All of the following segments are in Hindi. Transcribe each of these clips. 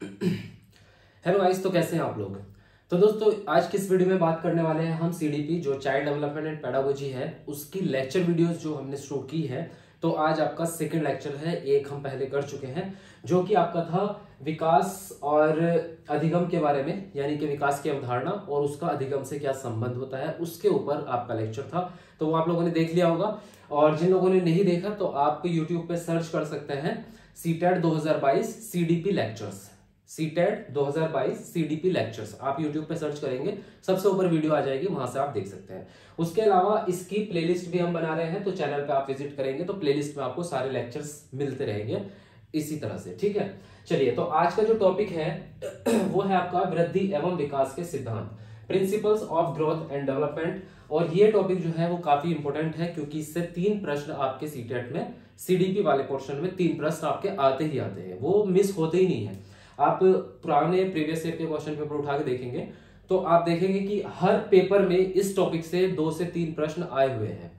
हेलो गाइस, तो कैसे हैं आप लोग। तो दोस्तों, आज की इस वीडियो में बात करने वाले हैं हम सीडीपी जो चाइल्ड डेवलपमेंट एंड पेडागोजी है उसकी लेक्चर वीडियोस जो हमने शुरू की है। तो आज आपका सेकंड लेक्चर है, एक हम पहले कर चुके हैं जो कि आपका था विकास और अधिगम के बारे में, यानी कि विकास की अवधारणा और उसका अधिगम से क्या संबंध होता है, उसके ऊपर आपका लेक्चर था। तो वो आप लोगों ने देख लिया होगा, और जिन लोगों ने नहीं देखा तो आप यूट्यूब पे सर्च कर सकते हैं CTET 2022 CDP lectures. CTET 2022 CDP lectures आप YouTube पे सर्च करेंगे, सबसे ऊपर वीडियो आ जाएगी, वहां से आप देख सकते हैं। उसके अलावा इसकी प्लेलिस्ट भी हम बना रहे हैं, तो चैनल पे आप विजिट करेंगे तो प्लेलिस्ट में आपको सारे लेक्चर्स मिलते रहेंगे इसी तरह से, ठीक है। चलिए, तो आज का जो टॉपिक है वो है आपका वृद्धि एवं विकास के सिद्धांत, principles of growth and development. और ये टॉपिक जो है वो काफी इंपॉर्टेंट है, क्योंकि इससे 3 प्रश्न आपके सीटेट में सीडीपी वाले पोर्शन में 3 प्रश्न आपके आते ही आते हैं, वो मिस होते ही नहीं है। आप पुराने प्रीवियस ईयर के क्वेश्चन पेपर उठा के देखेंगे तो आप देखेंगे कि हर पेपर में इस टॉपिक से 2 से 3 प्रश्न आए हुए हैं।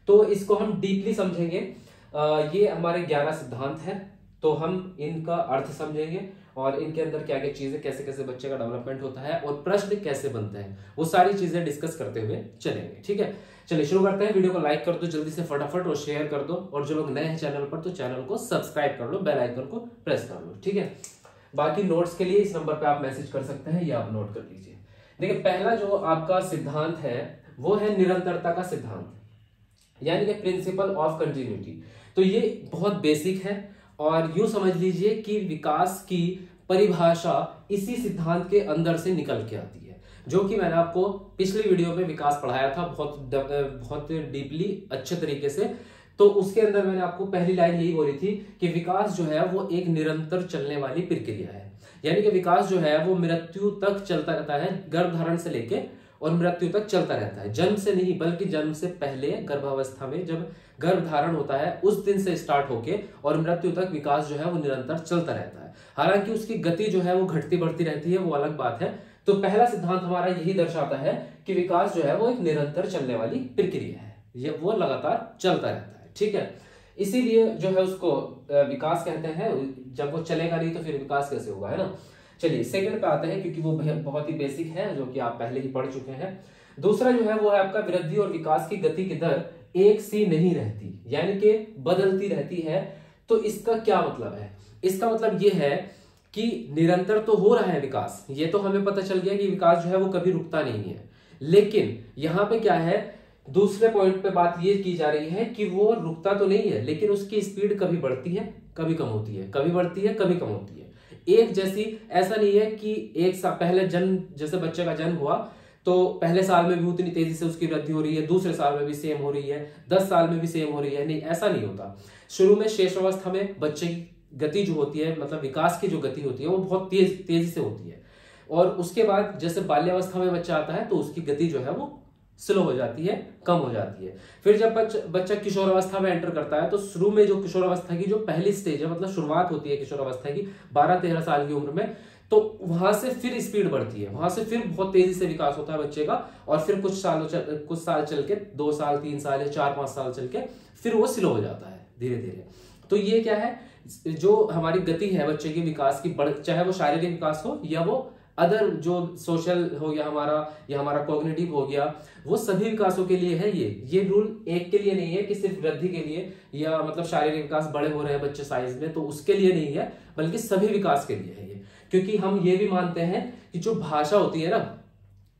तो इसको हम डीपली समझेंगे। ये हमारे 11 सिद्धांत हैं, तो हम इनका अर्थ समझेंगे और इनके अंदर क्या क्या चीजें, कैसे कैसे बच्चे का डेवलपमेंट होता है और प्रश्न कैसे बनते हैं, वो सारी चीजें डिस्कस करते हुए चलेंगे, ठीक है। चलिए शुरू करते हैं। वीडियो को लाइक कर दो जल्दी से फटाफट और शेयर कर दो, और जो लोग नए हैं चैनल पर तो चैनल को सब्सक्राइब कर लो, बेल आइकन को प्रेस कर लो, ठीक है। बाकी नोट्स के लिए इस नंबर पे आप मैसेज कर सकते हैं या आप नोट कर लीजिए। देखिए, पहला जो आपका सिद्धांत है वो है निरंतरता का सिद्धांत, यानी कि प्रिंसिपल ऑफ कंटिन्यूटी। तो ये बहुत बेसिक है और यूं समझ लीजिए कि विकास की परिभाषा इसी सिद्धांत के अंदर से निकल के आती है, जो कि मैंने आपको पिछली वीडियो में विकास पढ़ाया था बहुत डीपली अच्छे तरीके से। तो उसके अंदर मैंने आपको पहली लाइन यही बोली थी कि विकास जो है वो एक निरंतर चलने वाली प्रक्रिया है, यानी कि विकास जो है वो मृत्यु तक चलता रहता है, गर्भधारण से लेके और मृत्यु तक चलता रहता है। जन्म से नहीं बल्कि जन्म से पहले गर्भावस्था में जब गर्भधारण होता है उस दिन से स्टार्ट होके और मृत्यु तक विकास जो है वो निरंतर चलता रहता है। हालांकि उसकी गति जो है वो घटती बढ़ती रहती है, वो अलग बात है। तो पहला सिद्धांत हमारा यही दर्शाता है कि विकास जो है वो एक निरंतर चलने वाली प्रक्रिया है, ये वो लगातार चलता रहता है, ठीक है। इसीलिए जो है उसको विकास कहते हैं। जब वो चलेगा नहीं तो फिर विकास कैसे होगा, है ना। चलिए सेकंड पे आते हैं, क्योंकि वो बहुत ही बेसिक है जो कि आप पहले ही पढ़ चुके हैं। दूसरा जो है वो है आपका वृद्धि और विकास की गति की दर एक सी नहीं रहती, यानी कि बदलती रहती है। तो इसका क्या मतलब है? इसका मतलब ये है कि निरंतर तो हो रहा है विकास, ये तो हमें पता चल गया कि विकास जो है वो कभी रुकता नहीं है। लेकिन यहां पे क्या है, दूसरे पॉइंट पे बात ये की जा रही है कि वो रुकता तो नहीं है, लेकिन उसकी स्पीड कभी बढ़ती है कभी कम होती है, कभी बढ़ती है कभी कम होती है, एक जैसी। ऐसा नहीं है कि एक साल पहले जन्म, जैसे बच्चे का जन्म हुआ तो पहले साल में भी उतनी तेजी से उसकी वृद्धि हो रही है, दूसरे साल में भी सेम हो रही है, 10 साल में भी सेम हो रही है, नहीं, ऐसा नहीं होता। शुरू में शेषावस्था में बच्चे की गति जो होती है, मतलब विकास की जो गति होती है वो बहुत तेजी से होती है, और उसके बाद जैसे बाल्यावस्था में बच्चा आता है तो उसकी गति जो है वो स्लो हो जाती है, कम हो जाती है। फिर जब बच्चा किशोरावस्था में एंटर करता है तो शुरू में जो किशोरावस्था की जो पहली स्टेज है, मतलब शुरुआत होती है किशोरावस्था की 12-13 साल की उम्र में, तो वहां से फिर स्पीड बढ़ती है, वहां से फिर बहुत तेजी से विकास होता है बच्चे का, और फिर कुछ साल चल के 2 साल 3 साल या 4-5 साल चल के फिर वो स्लो हो जाता है धीरे धीरे। तो ये क्या है, जो हमारी गति है बच्चे के विकास की, चाहे वो शारीरिक विकास हो या वो अदर जो सोशल हो गया हमारा, या हमारा कॉग्निटिव हो गया, वो सभी विकासों के लिए है। ये रूल एक के लिए नहीं है कि सिर्फ वृद्धि के लिए, या मतलब शारीरिक विकास बड़े हो रहे हैं बच्चे साइज में तो उसके लिए नहीं है, बल्कि सभी विकास के लिए है ये। क्योंकि हम ये भी मानते हैं कि जो भाषा होती है ना,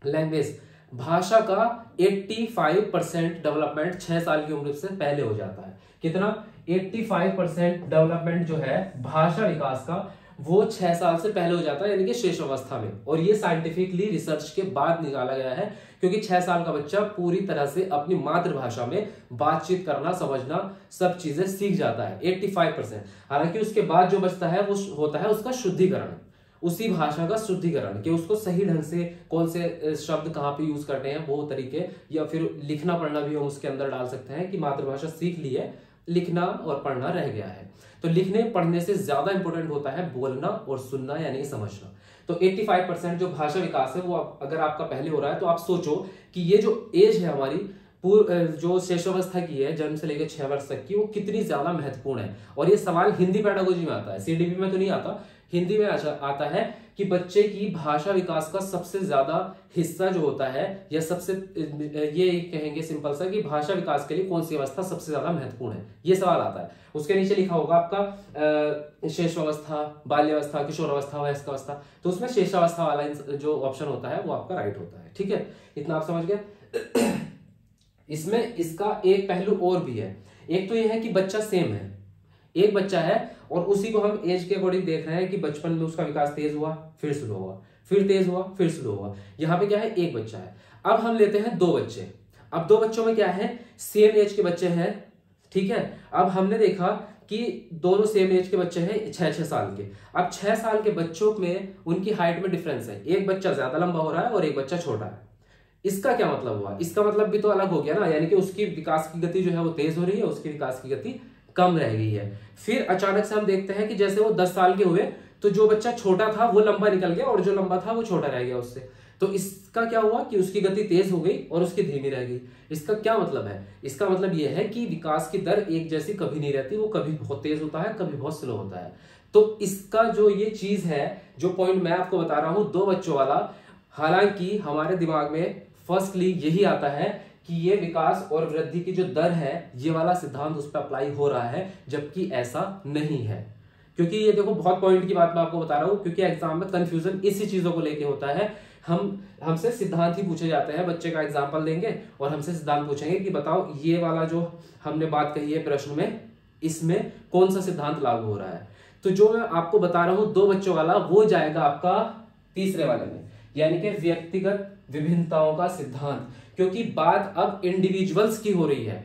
लैंग्वेज, भाषा का 85% डेवलपमेंट 6 साल की उम्र से पहले हो जाता है। कितना? 85% डेवलपमेंट जो है भाषा विकास का वो 6 साल से पहले हो जाता है, यानी कि शेष अवस्था में। और ये साइंटिफिकली रिसर्च के बाद निकाला गया है, क्योंकि 6 साल का बच्चा पूरी तरह से अपनी मातृभाषा में बातचीत करना, समझना, सब चीजें सीख जाता है 85%। हालांकि उसके बाद जो बचता है वो होता है उसका शुद्धिकरण, उसी भाषा का शुद्धिकरण, कि उसको सही ढंग से कौन से शब्द कहाँ पे यूज करने हैं वो तरीके, या फिर लिखना पढ़ना भी हम उसके अंदर डाल सकते हैं कि मातृभाषा सीख ली है, लिखना और पढ़ना रह गया है। तो लिखने पढ़ने से ज्यादा इंपॉर्टेंट होता है बोलना और सुनना, यानी समझना। तो 85% जो भाषा विकास है वो अगर आपका पहले हो रहा है तो आप सोचो कि ये जो एज है हमारी जो शेषावस्था की है जन्म से लेकर 6 वर्ष तक की, वो कितनी ज्यादा महत्वपूर्ण है। और ये सवाल हिंदी पेडागोजी में आता है, सीडीपी में तो नहीं आता, हिंदी में आता है कि बच्चे की भाषा विकास का सबसे ज्यादा हिस्सा जो होता है, या सबसे ये कहेंगे सिंपल सा कि भाषा विकास के लिए कौन सी अवस्था सबसे ज्यादा महत्वपूर्ण है, ये सवाल आता है। उसके नीचे लिखा होगा आपका शेषावस्था, बाल्यावस्था, किशोरावस्था, वयस्कावस्था, तो उसमें शेषावस्था वाला जो ऑप्शन होता है वो आपका राइट होता है। ठीक है, इतना आप समझ गए। इसमें इसका एक पहलू और भी है। एक तो यह है कि बच्चा सेम है, एक बच्चा है और उसी को हम एज के अकॉर्डिंग देख रहे हैं कि बचपन में उसका विकास तेज हुआ, फिर स्लो हुआ, फिर तेज हुआ, फिर स्लो हुआ। यहाँ पे क्या है, एक बच्चा है। अब हम लेते हैं 2 बच्चे। अब 2 बच्चों में क्या है, सेम एज के बच्चे हैं। ठीक है, अब हमने देखा कि दोनों सेम एज के बच्चे हैं, 6-6 साल के। अब 6 साल के बच्चों में उनकी हाइट में डिफरेंस है, एक बच्चा ज्यादा लंबा हो रहा है और एक बच्चा छोटा है। इसका क्या मतलब हुआ, इसका मतलब भी तो अलग हो गया ना, यानी कि उसकी विकास की गति जो है वो तेज हो रही है, उसकी विकास की गति कम रह गई है। फिर अचानक से हम देखते हैं कि जैसे वो 10 साल के हुए तो जो बच्चा छोटा था वो लंबा निकल गया और जो लंबा था वो छोटा रह गया उससे। तो इसका क्या हुआ कि उसकी गति तेज हो गई और उसकी धीमी रह गई। इसका क्या मतलब है, इसका मतलब यह है कि विकास की दर एक जैसी कभी नहीं रहती, वो कभी बहुत तेज होता है, कभी बहुत स्लो होता है। तो इसका जो ये चीज है, जो पॉइंट मैं आपको बता रहा हूं 2 बच्चों वाला, हालांकि हमारे दिमाग में फर्स्टली यही आता है कि ये विकास और वृद्धि की जो दर है, ये वाला सिद्धांत उस पर अप्लाई हो रहा है, जबकि ऐसा नहीं है। क्योंकि ये देखो बहुत पॉइंट की बात मैं आपको बता रहा हूं, क्योंकि एग्जाम में कंफ्यूजन इसी चीजों को लेके होता है। हमसे सिद्धांत ही पूछे जाते हैं, बच्चे का एग्जाम्पल देंगे और हमसे सिद्धांत पूछेंगे कि बताओ ये वाला जो हमने बात कही है प्रश्न में, इसमें कौन सा सिद्धांत लागू हो रहा है। तो जो मैं आपको बता रहा हूं 2 बच्चों वाला, वो जाएगा आपका तीसरे वाले में, यानी कि व्यक्तिगत विभिन्नताओं का सिद्धांत। क्योंकि बात अब इंडिविजुअल्स की हो रही है,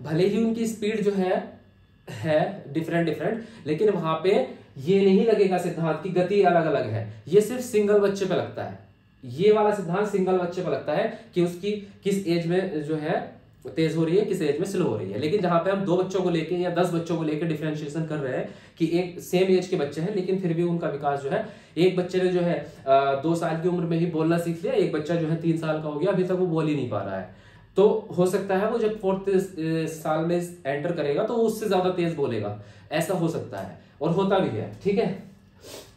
भले ही उनकी स्पीड जो है डिफरेंट, लेकिन वहां पे ये नहीं लगेगा सिद्धांत की गति अलग अलग है, ये सिर्फ सिंगल बच्चे पे लगता है। ये वाला सिद्धांत सिंगल बच्चे पे लगता है कि उसकी किस एज में जो है तेज हो रही है, किस एज में स्लो हो रही है। लेकिन जहां पे हम 2 बच्चों को लेके या 10 बच्चों को लेके डिफरेंशिएशन कर रहे हैं कि एक सेम एज के बच्चे हैं, लेकिन फिर भी उनका विकास जो है, एक बच्चे ने जो है 2 साल की उम्र में ही बोलना सीख लिया, एक बच्चा जो है 3 साल का हो गया, अभी तक वो बोल ही नहीं पा रहा है। तो हो सकता है वो जब 4th साल में एंटर करेगा तो वो उससे ज्यादा तेज बोलेगा, ऐसा हो सकता है और होता भी है। ठीक है,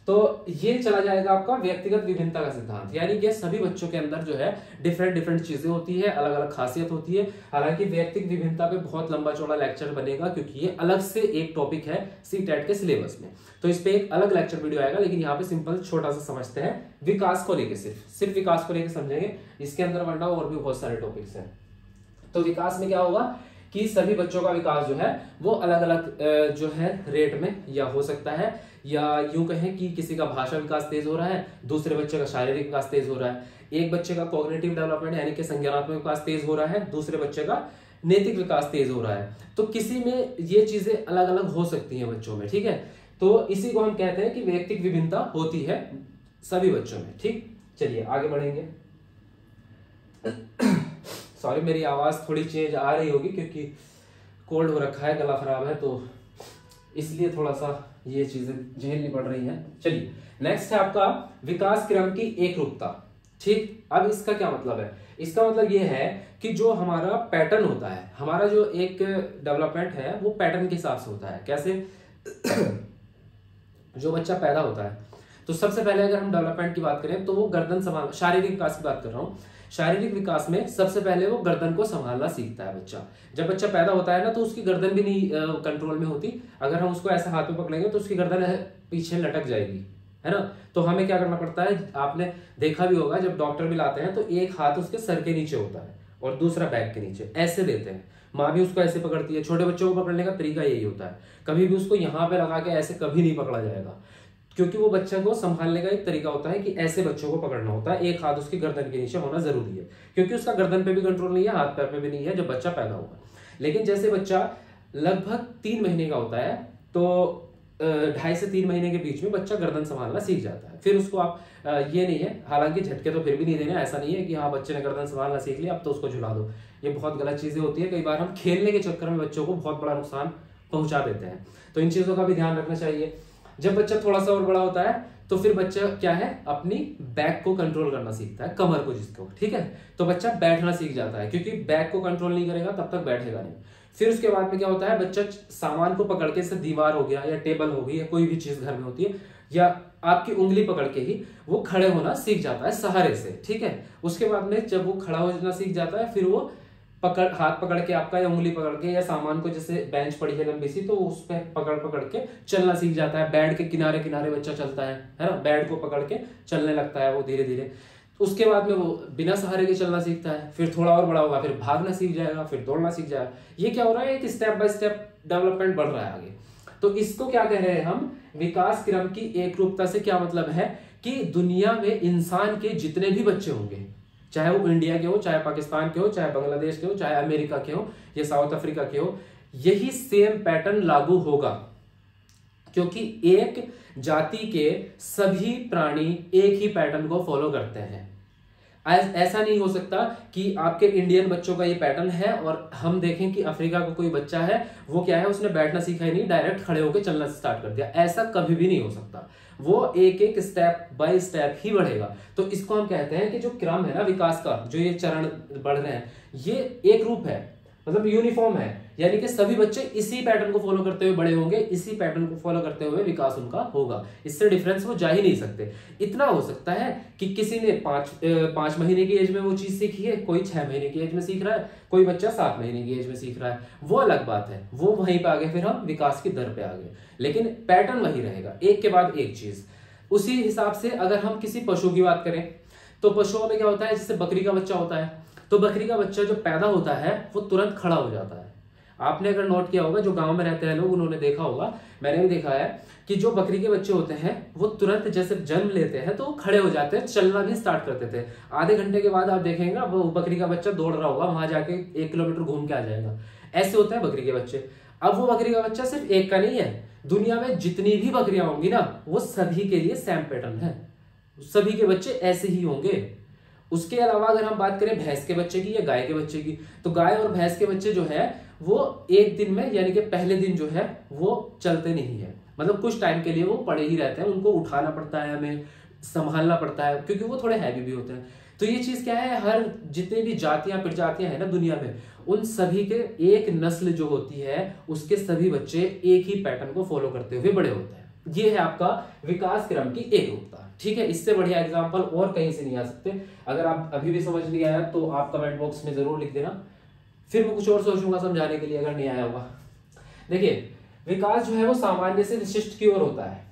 तो ये चला जाएगा आपका व्यक्तिगत विभिन्नता का सिद्धांत, यानी कि सभी बच्चों के अंदर जो है डिफरेंट चीजें होती है, अलग अलग खासियत होती है। हालांकि व्यक्तिगत विभिन्नता पे बहुत लंबा चौड़ा लेक्चर बनेगा, क्योंकि ये अलग से एक टॉपिक है सीटेट के सिलेबस में, तो इस पे एक अलग लेक्चर वीडियो आएगा। लेकिन यहाँ पे सिंपल छोटा सा समझते हैं, विकास को लेकर सिर्फ विकास को लेकर समझेंगे, इसके अंदर वरना और भी बहुत सारे टॉपिक्स हैं। तो विकास में क्या होगा कि सभी बच्चों का विकास जो है वो अलग अलग जो है रेट में या हो सकता है, या यूं कहें कि किसी का भाषा विकास तेज हो रहा है, दूसरे बच्चे का शारीरिक विकास तेज हो रहा है, एक बच्चे का कॉग्निटिव डेवलपमेंट यानी कि संज्ञानात्मक विकास तेज हो रहा है, दूसरे बच्चे का नैतिक विकास तेज हो रहा है। तो किसी में ये चीजें अलग अलग हो सकती हैं बच्चों में। ठीक है, तो इसी को हम कहते हैं कि व्यक्तिगत विभिन्नता होती है सभी बच्चों में। ठीक, चलिए आगे बढ़ेंगे। सॉरी, मेरी आवाज थोड़ी चेंज आ रही होगी क्योंकि कोल्ड हो रखा है, गला खराब है, तो इसलिए थोड़ा सा ये चीजें झेलनी पड़ रही हैं। चलिए नेक्स्ट है आपका विकास क्रम की एकरूपता। ठीक, अब इसका क्या मतलब है, इसका मतलब ये है कि जो हमारा पैटर्न होता है, हमारा जो एक डेवलपमेंट है वो पैटर्न के हिसाब से होता है। कैसे? जो बच्चा पैदा होता है तो सबसे पहले अगर हम डेवलपमेंट की बात करें तो वो गर्दन संभाल, शारीरिक विकास की बात कर रहा हूं, शारीरिक विकास में सबसे पहले वो गर्दन को संभालना सीखता है बच्चा। जब बच्चा पैदा होता है ना तो उसकी गर्दन भी नहीं कंट्रोल में होती, अगर हम उसको ऐसे हाथ में पकड़ेंगे तो उसकी गर्दन पीछे लटक जाएगी, है ना। तो हमें क्या करना पड़ता है, आपने देखा भी होगा जब डॉक्टर भी लाते हैं तो एक हाथ उसके सर के नीचे होता है और दूसरा बैक के नीचे, ऐसे देते हैं। माँ भी उसको ऐसे पकड़ती है, छोटे बच्चों को पकड़ने का तरीका यही होता है। कभी भी उसको यहाँ पे लगा के ऐसे कभी नहीं पकड़ा जाएगा, क्योंकि वो बच्चे को संभालने का एक तरीका होता है कि ऐसे बच्चों को पकड़ना होता है, एक हाथ उसकी गर्दन के नीचे होना जरूरी है, क्योंकि उसका गर्दन पे भी कंट्रोल नहीं है, हाथ पैर पे भी नहीं है जब बच्चा पैदा होगा। लेकिन जैसे बच्चा लगभग 3 महीने का होता है तो 2.5 से 3 महीने के बीच में बच्चा गर्दन संभालना सीख जाता है। फिर उसको आप ये नहीं है, हालांकि झटके तो फिर भी नहीं देने, ऐसा नहीं है कि हाँ बच्चे ने गर्दन संभालना सीख लिया अब तो उसको झुला दो, ये बहुत गलत चीजें होती है। कई बार हम खेलने के चक्कर में बच्चों को बहुत बड़ा नुकसान पहुंचा देते हैं, तो इन चीजों का भी ध्यान रखना चाहिए। जब बच्चा थोड़ा सा और बड़ा होता है तो फिर बच्चा क्या है, अपनी बैक को कंट्रोल करना सीखता है, कमर को जिसको, ठीक है। तो बच्चा बैठना सीख जाता है, क्योंकि बैक को कंट्रोल नहीं करेगा तब तक बैठेगा नहीं। फिर उसके बाद में क्या होता है, बच्चा सामान को पकड़ के, जैसे दीवार हो गया या टेबल हो गई या कोई भी चीज घर में होती है, या आपकी उंगली पकड़ के ही वो खड़े होना सीख जाता है सहारे से, ठीक है। उसके बाद में जब वो खड़ा होना सीख जाता है, फिर वो हाथ पकड़ के आपका, या उंगली पकड़ के, या सामान को, जैसे बेंच पड़ी है लंबी सी, तो उस पर पकड़ पकड़ के चलना सीख जाता है। बेड के किनारे किनारे बच्चा चलता है ना, बेड को पकड़ के चलने लगता है वो धीरे धीरे। उसके बाद में वो बिना सहारे के चलना सीखता है। फिर थोड़ा और बड़ा होगा, फिर भागना सीख जाएगा, फिर दौड़ना सीख जाएगा। ये क्या हो रहा है, एक स्टेप बाय स्टेप डेवलपमेंट बढ़ रहा है आगे। तो इसको क्या कह रहे हैं हम, विकास क्रम की एक रूपता से क्या मतलब है कि दुनिया में इंसान के जितने भी बच्चे होंगे, चाहे वो इंडिया के हो, चाहे पाकिस्तान के हो, चाहे बांग्लादेश के हो, चाहे अमेरिका के हो या साउथ अफ्रीका के हो, यही सेम पैटर्न लागू होगा। क्योंकि एक जाति के सभी प्राणी एक ही पैटर्न को फॉलो करते हैं। ऐसा नहीं हो सकता कि आपके इंडियन बच्चों का ये पैटर्न है और हम देखें कि अफ्रीका का कोई बच्चा है, वो क्या है, उसने बैठना सीखा ही नहीं, डायरेक्ट खड़े होकर चलना स्टार्ट कर दिया। ऐसा कभी भी नहीं हो सकता। वो एक एक स्टेप बाय स्टेप ही बढ़ेगा। तो इसको हम कहते हैं कि जो क्रम है ना विकास का, जो ये चरण बढ़ रहे हैं, ये एक रूप है, मतलब यूनिफॉर्म है। यानी कि सभी बच्चे इसी पैटर्न को फॉलो करते हुए बड़े होंगे, इसी पैटर्न को फॉलो करते हुए विकास उनका होगा। इससे डिफरेंस वो जा ही नहीं सकते। इतना हो सकता है कि किसी ने 5 महीने की एज में वो चीज सीखी है, कोई 6 महीने की एज में सीख रहा है, कोई बच्चा 7 महीने की एज में सीख रहा है, वो अलग बात है। वो वहीं पे आगे, फिर हम विकास की दर पे आगे, लेकिन पैटर्न वही रहेगा, एक के बाद एक चीज। उसी हिसाब से अगर हम किसी पशु की बात करें तो पशुओं में क्या होता है, जैसे बकरी का बच्चा होता है, तो बकरी का बच्चा जो पैदा होता है वो तुरंत खड़ा हो जाता है। आपने अगर नोट किया होगा, जो गांव में रहते हैं लोग, उन्होंने देखा होगा, मैंने भी देखा है कि जो बकरी के बच्चे होते हैं वो तुरंत जैसे जन्म लेते हैं तो वो खड़े हो जाते हैं, चलना भी स्टार्ट करते थे। आधे घंटे के बाद आप देखेंगे वो बकरी का बच्चा दौड़ रहा होगा, वहां जाके 1 किलोमीटर घूम के आ जाएगा। ऐसे होते हैं बकरी के बच्चे। अब वो बकरी का बच्चा सिर्फ एक का नहीं है, दुनिया में जितनी भी बकरियां होंगी ना, वो सभी के लिए सेम पैटर्न है, सभी के बच्चे ऐसे ही होंगे। उसके अलावा अगर हम बात करें भैंस के बच्चे की या गाय के बच्चे की, तो गाय और भैंस के बच्चे जो है वो एक दिन में, यानी कि पहले दिन जो है वो चलते नहीं है, मतलब कुछ टाइम के लिए वो पड़े ही रहते हैं, उनको उठाना पड़ता है, हमें संभालना पड़ता है, क्योंकि वो थोड़े हैवी भी होते हैं। तो ये चीज क्या है, हर जितनी भी जातियां प्रजातियां हैं ना दुनिया में, उन सभी के एक नस्ल जो होती है उसके सभी बच्चे एक ही पैटर्न को फॉलो करते हुए बड़े होते हैं। ये है आपका विकास क्रम की एक रूपता, ठीक है। इससे बढ़िया एग्जांपल और कहीं से नहीं आ सकते। अगर आप अभी भी समझ नहीं आया तो आप कमेंट बॉक्स में जरूर लिख देना, फिर मैं कुछ और सोचूंगा समझाने के लिए अगर नहीं आया होगा। देखिए, विकास जो है वो सामान्य से विशिष्ट की ओर होता है।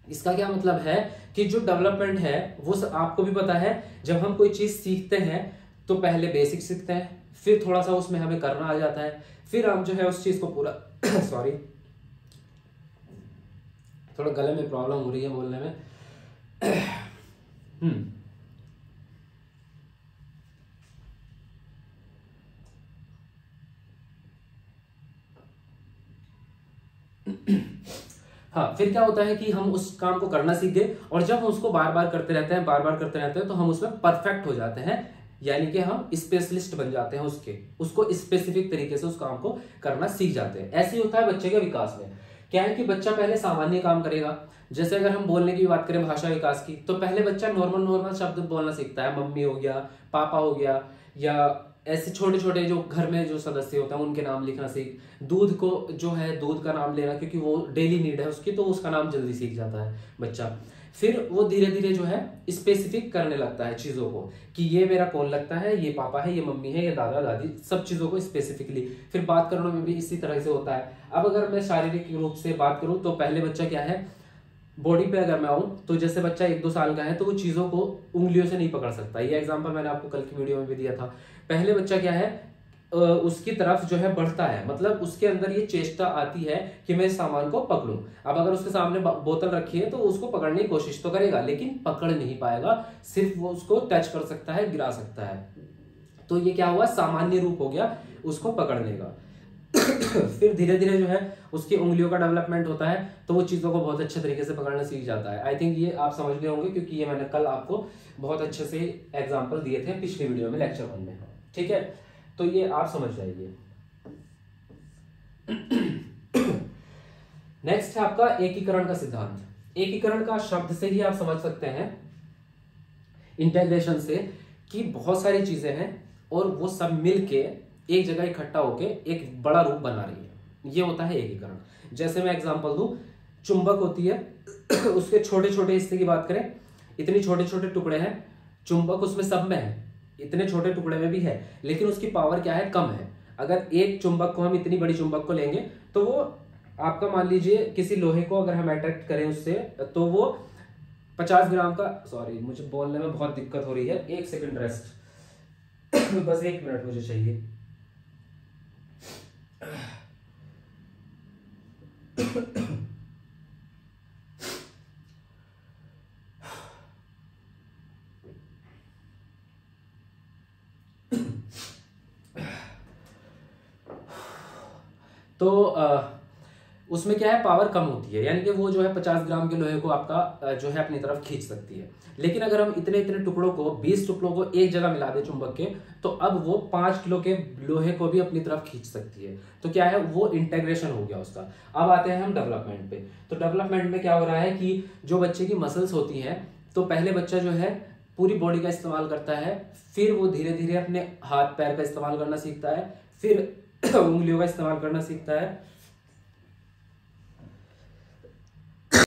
इसका क्या मतलब है कि जो डेवलपमेंट है वो आपको भी पता है, जब हम कोई चीज सीखते हैं तो पहले बेसिक सीखते हैं, फिर थोड़ा सा उसमें हमें करना आ जाता है, फिर हम जो है उस चीज को पूरा सॉरी, थोड़ा गले में प्रॉब्लम हो रही है बोलने में। हाँ, फिर क्या होता है कि हम उस काम को करना सीख गए, और जब हम उसको बार बार करते रहते हैं, बार बार करते रहते हैं, तो हम उसमें परफेक्ट हो जाते हैं, यानी कि हम स्पेशलिस्ट बन जाते हैं, उसको स्पेसिफिक तरीके से उस काम को करना सीख जाते हैं। ऐसे ही होता है बच्चे के विकास में। क्या है कि बच्चा पहले सामान्य काम करेगा, जैसे अगर हम बोलने की बात करें भाषा विकास की, तो पहले बच्चा नॉर्मल शब्द बोलना सीखता है, मम्मी हो गया, पापा हो गया, या ऐसे छोटे छोटे जो घर में जो सदस्य होते हैं उनके नाम लिखना सीख, दूध को जो है दूध का नाम लेना, क्योंकि वो डेली नीड है उसकी, तो उसका नाम जल्दी सीख जाता है बच्चा। फिर वो धीरे धीरे जो है स्पेसिफिक करने लगता है चीजों को, कि ये मेरा कौन लगता है, ये पापा है, ये मम्मी है, ये दादा दादी, सब चीजों को स्पेसिफिकली। फिर बात करने में भी इसी तरह से होता है। अब अगर मैं शारीरिक रूप से बात करूं तो पहले बच्चा क्या है, बॉडी पे अगर मैं आऊं तो जैसे बच्चा 1-2 साल का है तो वो चीजों को उंगलियों से नहीं पकड़ सकता। ये एग्जांपल मैंने आपको कल की वीडियो में भी दिया था। पहले बच्चा क्या है, उसकी तरफ जो है बढ़ता है, मतलब उसके अंदर ये चेष्टा आती है कि मैं सामान को पकड़ूं। अब अगर उसके सामने बोतल रखी है तो उसको पकड़ने की कोशिश तो करेगा, लेकिन पकड़ नहीं पाएगा, सिर्फ वो उसको टच कर सकता है, गिरा सकता है। तो ये क्या हुआ, सामान्य रूप हो गया उसको पकड़ने का। फिर धीरे धीरे जो है उसकी उंगलियों का डेवलपमेंट होता है, तो वो चीजों को बहुत अच्छे तरीके से पकड़ना सीख जाता है। आई थिंक ये आप समझ गए होंगे, क्योंकि ये मैंने कल आपको बहुत अच्छे से एग्जांपल दिए थे पिछली वीडियो में, लेक्चर 1 में, ठीक है। तो ये आप समझ जाइए। नेक्स्ट है आपका एकीकरण का सिद्धांत। एकीकरण का शब्द से ही आप समझ सकते हैं, इंटेग्रेशन से, कि बहुत सारी चीजें हैं और वो सब मिलके एक जगह इकट्ठा होके एक बड़ा रूप बना रही है, ये होता है एकीकरण। जैसे मैं एग्जांपल दूं, चुंबक होती है उसके छोटे छोटे हिस्से की बात करें, इतने छोटे छोटे टुकड़े हैं, चुंबक उसमें सब में है, इतने छोटे टुकड़े में भी है, लेकिन उसकी पावर क्या है, कम है। अगर एक चुंबक को हम इतनी बड़ी चुंबक को लेंगे तो वो आपका, मान लीजिए किसी लोहे को अगर हम अट्रैक्ट करें उससे, तो वो 50 ग्राम का, सॉरी मुझे बोलने में बहुत दिक्कत हो रही है, एक सेकंड रेस्ट बस 1 मिनट मुझे चाहिए। तो उसमें क्या है, पावर कम होती है, यानी कि वो जो है 50 ग्राम के लोहे को आपका जो है अपनी तरफ खींच सकती है। लेकिन अगर हम इतने इतने टुकड़ों को, 20 टुकड़ों को एक जगह मिला दे चुंबक के, तो अब वो 5 किलो के लोहे को भी अपनी तरफ खींच सकती है। तो क्या है, वो इंटेग्रेशन हो गया उसका। अब आते हैं हम डेवलपमेंट पे। तो डेवलपमेंट में क्या हो रहा है कि जो बच्चे की मसल्स होती हैं, तो पहले बच्चा जो है पूरी बॉडी का इस्तेमाल करता है, फिर वो धीरे धीरे अपने हाथ पैर का इस्तेमाल करना सीखता है, फिर उंगलियों का इस्तेमाल करना सीखता है,